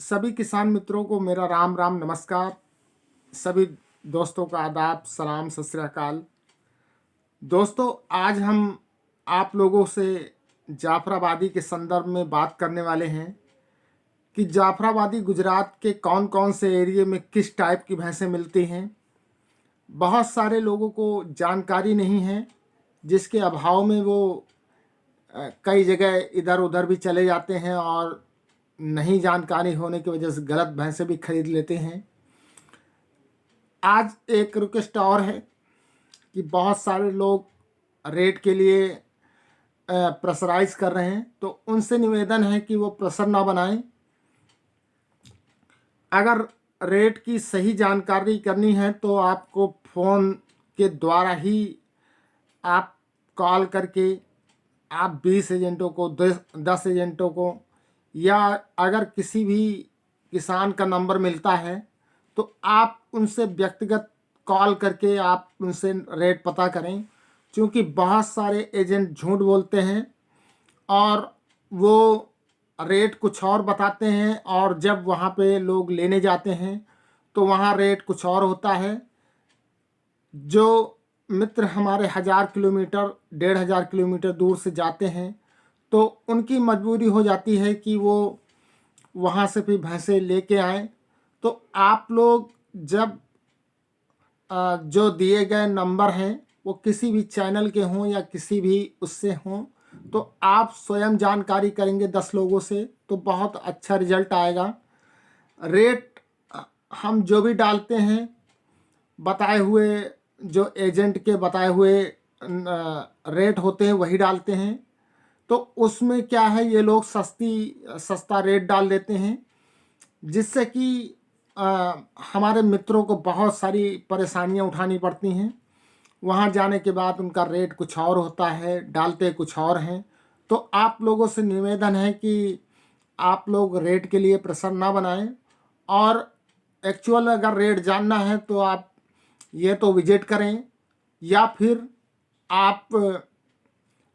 सभी किसान मित्रों को मेरा राम राम नमस्कार। सभी दोस्तों का आदाब सलाम सत श्री अकाल। दोस्तों, आज हम आप लोगों से जाफराबादी के संदर्भ में बात करने वाले हैं कि जाफराबादी गुजरात के कौन कौन से एरिया में किस टाइप की भैंसें मिलती हैं। बहुत सारे लोगों को जानकारी नहीं है, जिसके अभाव में वो कई जगह इधर उधर भी चले जाते हैं और नहीं जानकारी होने की वजह से गलत भैंसें भी खरीद लेते हैं। आज एक रिक्वेस्ट और है कि बहुत सारे लोग रेट के लिए प्रेशराइज कर रहे हैं, तो उनसे निवेदन है कि वो प्रेशर ना बनाएं। अगर रेट की सही जानकारी करनी है तो आपको फ़ोन के द्वारा ही आप कॉल करके आप 20 एजेंटों को 10 एजेंटों को, या अगर किसी भी किसान का नंबर मिलता है तो आप उनसे व्यक्तिगत कॉल करके आप उनसे रेट पता करें, क्योंकि बहुत सारे एजेंट झूठ बोलते हैं और वो रेट कुछ और बताते हैं और जब वहाँ पे लोग लेने जाते हैं तो वहाँ रेट कुछ और होता है। जो मित्र हमारे 1000 किलोमीटर 1500 किलोमीटर दूर से जाते हैं तो उनकी मजबूरी हो जाती है कि वो वहाँ से भी भैंसें लेके आएँ। तो आप लोग जब जो दिए गए नंबर हैं वो किसी भी चैनल के हों या किसी भी उससे हों, तो आप स्वयं जानकारी करेंगे 10 लोगों से तो बहुत अच्छा रिजल्ट आएगा। रेट हम जो भी डालते हैं बताए हुए, जो एजेंट के बताए हुए रेट होते हैं वही डालते हैं। तो उसमें क्या है, ये लोग सस्ता रेट डाल देते हैं, जिससे कि हमारे मित्रों को बहुत सारी परेशानियां उठानी पड़ती हैं। वहाँ जाने के बाद उनका रेट कुछ और होता है, डालते कुछ और हैं। तो आप लोगों से निवेदन है कि आप लोग रेट के लिए प्रेशर ना बनाएं, और एक्चुअल अगर रेट जानना है तो आप ये तो विजिट करें या फिर आप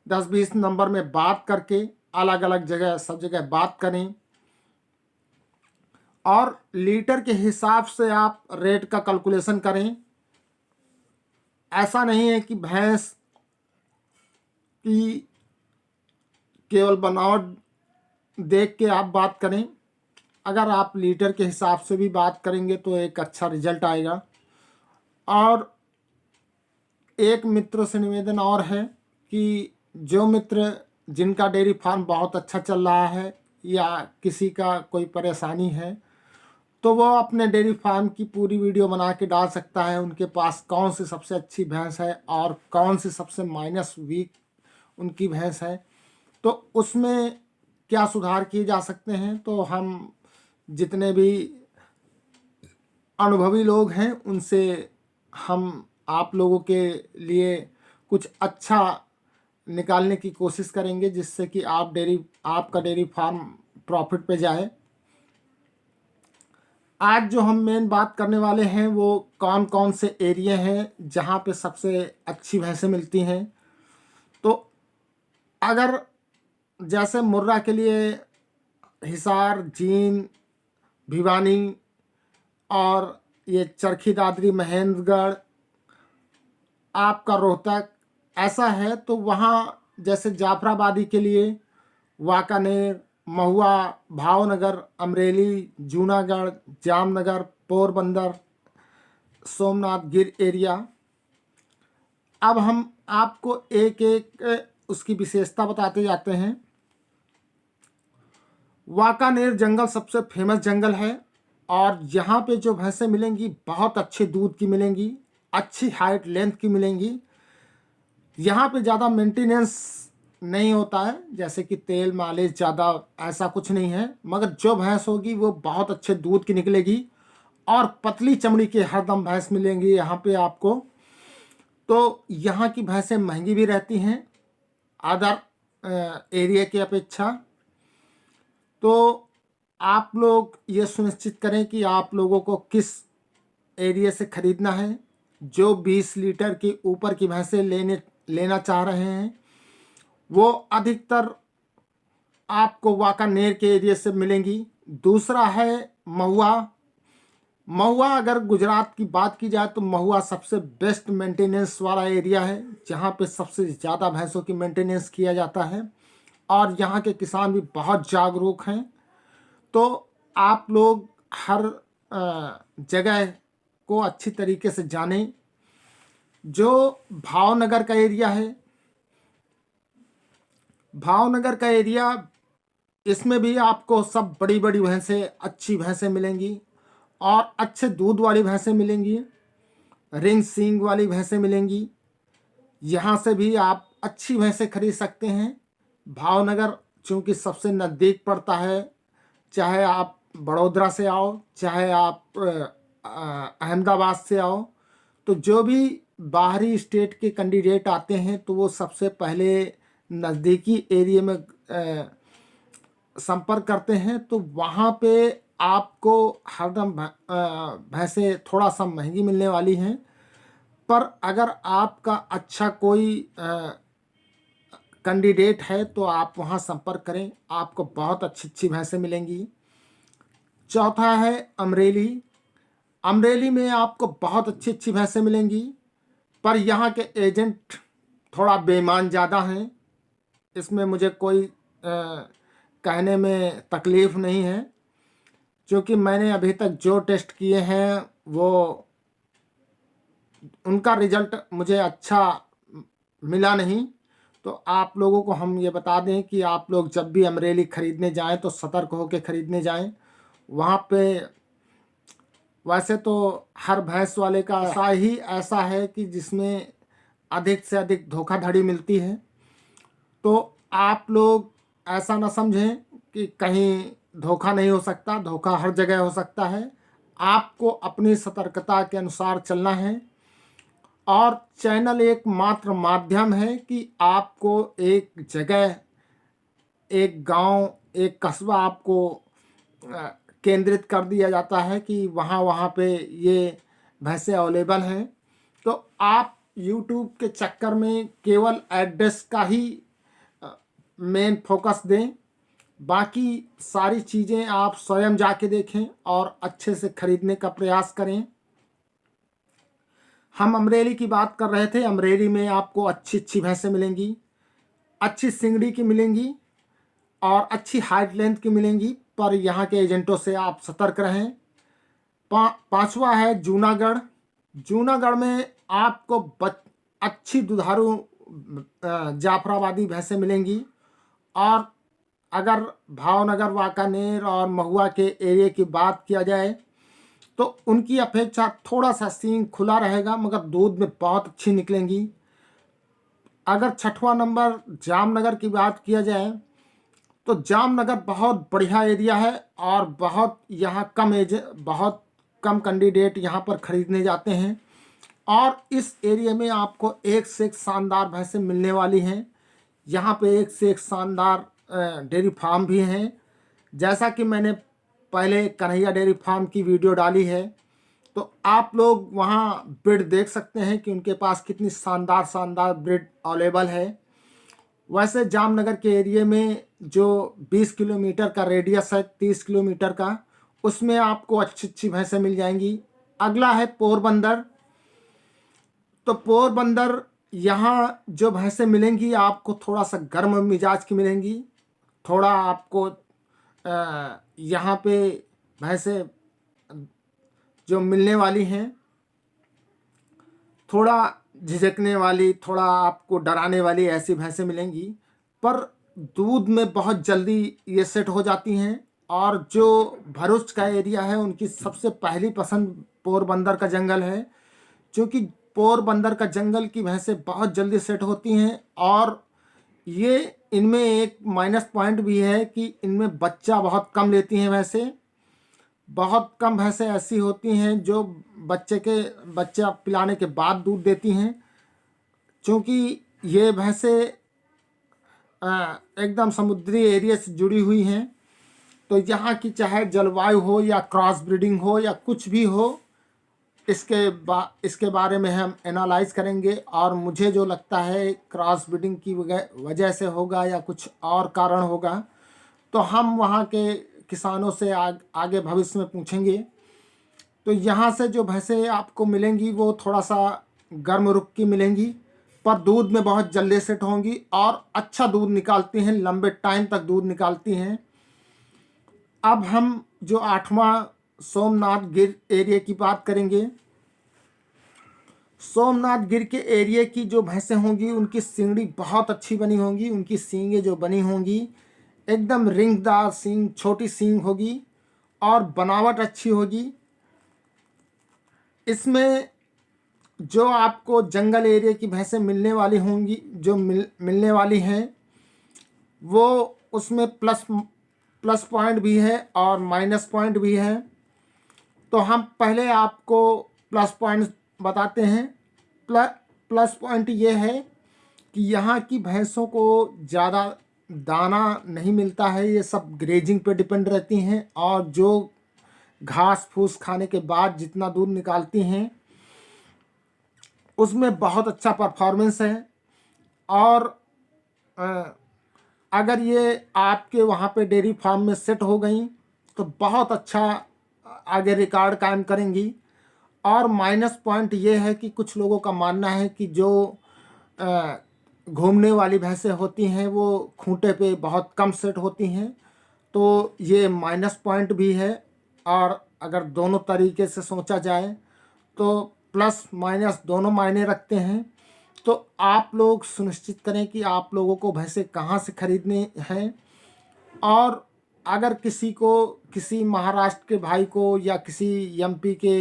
10-20 नंबर में बात करके अलग अलग जगह सब जगह बात करें, और लीटर के हिसाब से आप रेट का कैलकुलेशन करें। ऐसा नहीं है कि भैंस की केवल बनावट देख के आप बात करें। अगर आप लीटर के हिसाब से भी बात करेंगे तो एक अच्छा रिजल्ट आएगा। और एक मित्र से निवेदन और है कि जो मित्र जिनका डेयरी फार्म बहुत अच्छा चल रहा है या किसी का कोई परेशानी है तो वो अपने डेयरी फार्म की पूरी वीडियो बना के डाल सकता है। उनके पास कौन सी सबसे अच्छी भैंस है और कौन सी सबसे माइनस वीक उनकी भैंस है, तो उसमें क्या सुधार किए जा सकते हैं। तो हम जितने भी अनुभवी लोग हैं उनसे हम आप लोगों के लिए कुछ अच्छा निकालने की कोशिश करेंगे, जिससे कि आपका डेयरी फार्म प्रॉफिट पे जाए। आज जो हम मेन बात करने वाले हैं वो कौन कौन से एरिया हैं जहाँ पे सबसे अच्छी भैंसें मिलती हैं। तो अगर जैसे मुर्रा के लिए हिसार, जींद, भिवानी और ये चरखी दादरी, महेंद्रगढ़, आपका रोहतक ऐसा है, तो वहाँ जैसे जाफराबादी के लिए वाकानेर, महुआ, भावनगर, अमरेली, जूनागढ़, जामनगर, पोरबंदर, सोमनाथ, गिर एरिया। अब हम आपको एक एक उसकी विशेषता बताते जाते हैं। वाकानेर जंगल सबसे फेमस जंगल है और यहाँ पे जो भैंसें मिलेंगी बहुत अच्छे दूध की मिलेंगी, अच्छी हाइट लेंथ की मिलेंगी। यहाँ पे ज़्यादा मेंटेनेंस नहीं होता है, जैसे कि तेल मालिश ज़्यादा ऐसा कुछ नहीं है, मगर जो भैंस होगी वो बहुत अच्छे दूध की निकलेगी और पतली चमड़ी के हरदम भैंस मिलेंगी यहाँ पे आपको। तो यहाँ की भैंसें महंगी भी रहती हैं अदर एरिया की अपेक्षा। तो आप लोग ये सुनिश्चित करें कि आप लोगों को किस एरिया से ख़रीदना है। जो 20 लीटर के ऊपर की भैंसें लेना चाह रहे हैं वो अधिकतर आपको वाकानेर के एरिया से मिलेंगी, दूसरा है महुआ। महुआ अगर गुजरात की बात की जाए तो महुआ सबसे बेस्ट मेंटेनेंस वाला एरिया है, जहाँ पे सबसे ज़्यादा भैंसों की मेंटेनेंस किया जाता है और यहाँ के किसान भी बहुत जागरूक हैं। तो आप लोग हर जगह को अच्छी तरीके से जानें। जो भावनगर का एरिया है, भावनगर का एरिया, इसमें भी आपको सब बड़ी बड़ी भैंसें, अच्छी भैंसें मिलेंगी और अच्छे दूध वाली भैंसें मिलेंगी, रिंग सींग वाली भैंसें मिलेंगी। यहाँ से भी आप अच्छी भैंसें खरीद सकते हैं। भावनगर चूँकि सबसे नज़दीक पड़ता है, चाहे आप बड़ोदरा से आओ, चाहे आप अहमदाबाद से आओ, तो जो भी बाहरी स्टेट के कैंडिडेट आते हैं तो वो सबसे पहले नज़दीकी एरिया में संपर्क करते हैं। तो वहाँ पे आपको हरदम भैंसें थोड़ा सा महंगी मिलने वाली हैं, पर अगर आपका अच्छा कोई कैंडिडेट है तो आप वहाँ संपर्क करें, आपको बहुत अच्छी अच्छी भैंसें मिलेंगी। चौथा है अमरेली। अमरेली में आपको बहुत अच्छी अच्छी भैंसें मिलेंगी, पर यहाँ के एजेंट थोड़ा बेईमान ज़्यादा हैं। इसमें मुझे कोई कहने में तकलीफ़ नहीं है, क्योंकि मैंने अभी तक जो टेस्ट किए हैं वो उनका रिज़ल्ट मुझे अच्छा मिला नहीं। तो आप लोगों को हम ये बता दें कि आप लोग जब भी अमरेली ख़रीदने जाएं तो सतर्क होकर ख़रीदने जाएं। वहाँ पे वैसे तो हर भैंस वाले का ऐसा है कि जिसमें अधिक से अधिक धोखाधड़ी मिलती है। तो आप लोग ऐसा ना समझें कि कहीं धोखा नहीं हो सकता, धोखा हर जगह हो सकता है। आपको अपनी सतर्कता के अनुसार चलना है। और चैनल एक मात्र माध्यम है कि आपको एक जगह, एक गांव, एक कस्बा आपको केंद्रित कर दिया जाता है कि वहाँ पे ये भैंसें अवेलेबल हैं। तो आप YouTube के चक्कर में केवल एड्रेस का ही मेन फोकस दें, बाकी सारी चीज़ें आप स्वयं जाके देखें और अच्छे से ख़रीदने का प्रयास करें। हम अमरेली की बात कर रहे थे। अमरेली में आपको अच्छी अच्छी भैंसें मिलेंगी, अच्छी सिंगड़ी की मिलेंगी और अच्छी हाइट लेंथ की मिलेंगी, पर यहाँ के एजेंटों से आप सतर्क रहें। पांचवा है जूनागढ़। जूनागढ़ में आपको अच्छी दुधारू जाफराबादी भैंसें मिलेंगी। और अगर भावनगर, वाकानेर और महुआ के एरिया की बात किया जाए तो उनकी अपेक्षा थोड़ा सा सींग खुला रहेगा, मगर दूध में बहुत अच्छी निकलेंगी। अगर छठवां नंबर जामनगर की बात किया जाए तो जामनगर बहुत बढ़िया एरिया है और बहुत कम कैंडिडेट यहाँ पर ख़रीदने जाते हैं। और इस एरिया में आपको एक से एक शानदार भैंसें मिलने वाली हैं। यहाँ पे एक से एक शानदार डेयरी फार्म भी हैं। जैसा कि मैंने पहले कन्हैया डेयरी फार्म की वीडियो डाली है, तो आप लोग वहाँ ब्रीड देख सकते हैं कि उनके पास कितनी शानदार ब्रीड अवेलेबल है। वैसे जामनगर के एरिया में जो 20 किलोमीटर का रेडियस है, 30 किलोमीटर का, उसमें आपको अच्छी अच्छी भैंसें मिल जाएंगी। अगला है पोरबंदर। तो पोरबंदर, यहाँ जो भैंसें मिलेंगी आपको थोड़ा सा गर्म मिजाज की मिलेंगी। थोड़ा आपको यहाँ पे भैंसें जो मिलने वाली हैं थोड़ा झिझकने वाली, थोड़ा आपको डराने वाली ऐसी भैंसें मिलेंगी, पर दूध में बहुत जल्दी ये सेट हो जाती हैं। और जो भरूच का एरिया है उनकी सबसे पहली पसंद पोरबंदर का जंगल है, क्योंकि पोरबंदर का जंगल की भैंसें बहुत जल्दी सेट होती हैं। और ये इनमें एक माइनस पॉइंट भी है कि इनमें बच्चा बहुत कम लेती हैं भैंसें। बहुत कम भैंसें ऐसी होती हैं जो बच्चा पिलाने के बाद दूध देती हैं, क्योंकि ये भैंसें एकदम समुद्री एरिया से जुड़ी हुई हैं। तो यहाँ की चाहे जलवायु हो या क्रॉस ब्रीडिंग हो या कुछ भी हो, इसके बारे में हम एनालाइज करेंगे। और मुझे जो लगता है क्रॉस ब्रीडिंग की वजह से होगा या कुछ और कारण होगा, तो हम वहाँ के किसानों से आगे भविष्य में पूछेंगे। तो यहाँ से जो भैंसें आपको मिलेंगी वो थोड़ा सा गर्म रुख की मिलेंगी, पर दूध में बहुत जल्दी सेट होंगी और अच्छा दूध निकालती हैं, लंबे टाइम तक दूध निकालती हैं। अब हम जो 8वां सोमनाथ गिर एरिया की बात करेंगे। सोमनाथ गिर के एरिया की जो भैंसें होंगी उनकी सींगड़ी बहुत अच्छी बनी होंगी, उनकी सींगें जो बनी होंगी एकदम रिंगदार सींग, छोटी सींग होगी और बनावट अच्छी होगी। इसमें जो आपको जंगल एरिया की भैंसें मिलने वाली होंगी, जो मिलने वाली हैं, वो उसमें प्लस पॉइंट भी है और माइनस पॉइंट भी है। तो हम पहले आपको प्लस पॉइंट बताते हैं। प्लस पॉइंट ये है कि यहाँ की भैंसों को ज़्यादा दाना नहीं मिलता है, ये सब ग्रेजिंग पे डिपेंड रहती हैं और जो घास फूस खाने के बाद जितना दूध निकालती हैं उसमें बहुत अच्छा परफॉर्मेंस है। और अगर ये आपके वहाँ पे डेयरी फार्म में सेट हो गई तो बहुत अच्छा आगे रिकॉर्ड कायम करेंगी। और माइनस पॉइंट ये है कि कुछ लोगों का मानना है कि जो घूमने वाली भैंसें होती हैं वो खूंटे पे बहुत कम सेट होती हैं, तो ये माइनस पॉइंट भी है। और अगर दोनों तरीके से सोचा जाए तो प्लस माइनस दोनों मायने रखते हैं। तो आप लोग सुनिश्चित करें कि आप लोगों को भैंसें कहाँ से खरीदने हैं। और अगर किसी को, किसी महाराष्ट्र के भाई को या किसी एमपी के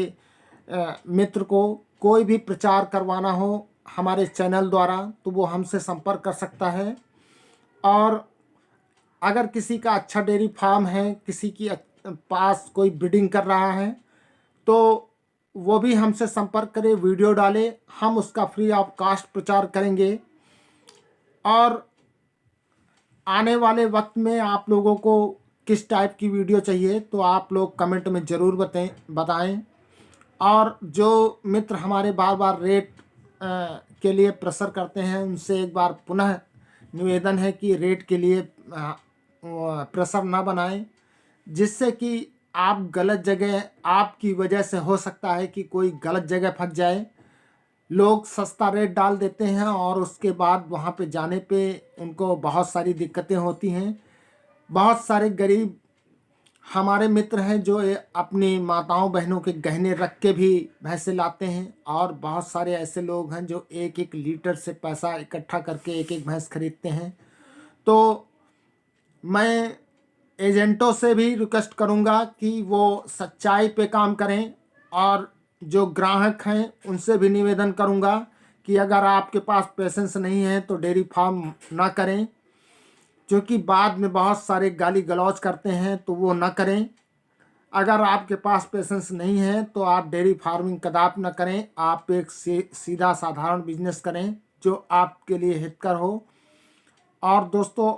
मित्र को कोई भी प्रचार करवाना हो हमारे चैनल द्वारा तो वो हमसे संपर्क कर सकता है। और अगर किसी का अच्छा डेयरी फार्म है, किसी की पास कोई ब्रीडिंग कर रहा है तो वो भी हमसे संपर्क करे, वीडियो डाले, हम उसका फ्री ऑफ कास्ट प्रचार करेंगे। और आने वाले वक्त में आप लोगों को किस टाइप की वीडियो चाहिए तो आप लोग कमेंट में ज़रूर बताएं। और जो मित्र हमारे बार बार रेट के लिए प्रेशर करते हैं उनसे एक बार पुनः निवेदन है कि रेट के लिए प्रेशर ना बनाएं, जिससे कि आप गलत जगह, आपकी वजह से हो सकता है कि कोई गलत जगह फंस जाए। लोग सस्ता रेट डाल देते हैं और उसके बाद वहाँ पे जाने पे उनको बहुत सारी दिक्कतें होती हैं। बहुत सारे गरीब हमारे मित्र हैं जो अपनी माताओं बहनों के गहने रख के भी भैंसे लाते हैं, और बहुत सारे ऐसे लोग हैं जो एक एक लीटर से पैसा इकट्ठा करके एक एक भैंस खरीदते हैं। तो मैं एजेंटों से भी रिक्वेस्ट करूंगा कि वो सच्चाई पे काम करें, और जो ग्राहक हैं उनसे भी निवेदन करूंगा कि अगर आपके पास पेशेंस नहीं है तो डेयरी फार्म ना करें, क्योंकि बाद में बहुत सारे गाली गलौज करते हैं, तो वो ना करें। अगर आपके पास पेशेंस नहीं है तो आप डेयरी फार्मिंग कदापि ना करें। आप एक सीधा साधारण बिजनेस करें जो आपके लिए हितकर हो। और दोस्तों,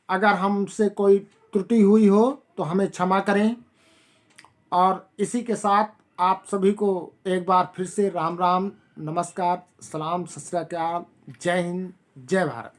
अगर हमसे कोई त्रुटि हुई हो तो हमें क्षमा करें। और इसी के साथ आप सभी को एक बार फिर से राम राम, नमस्कार, सलाम, सत श्री अकाल, जय हिंद, जय भारत।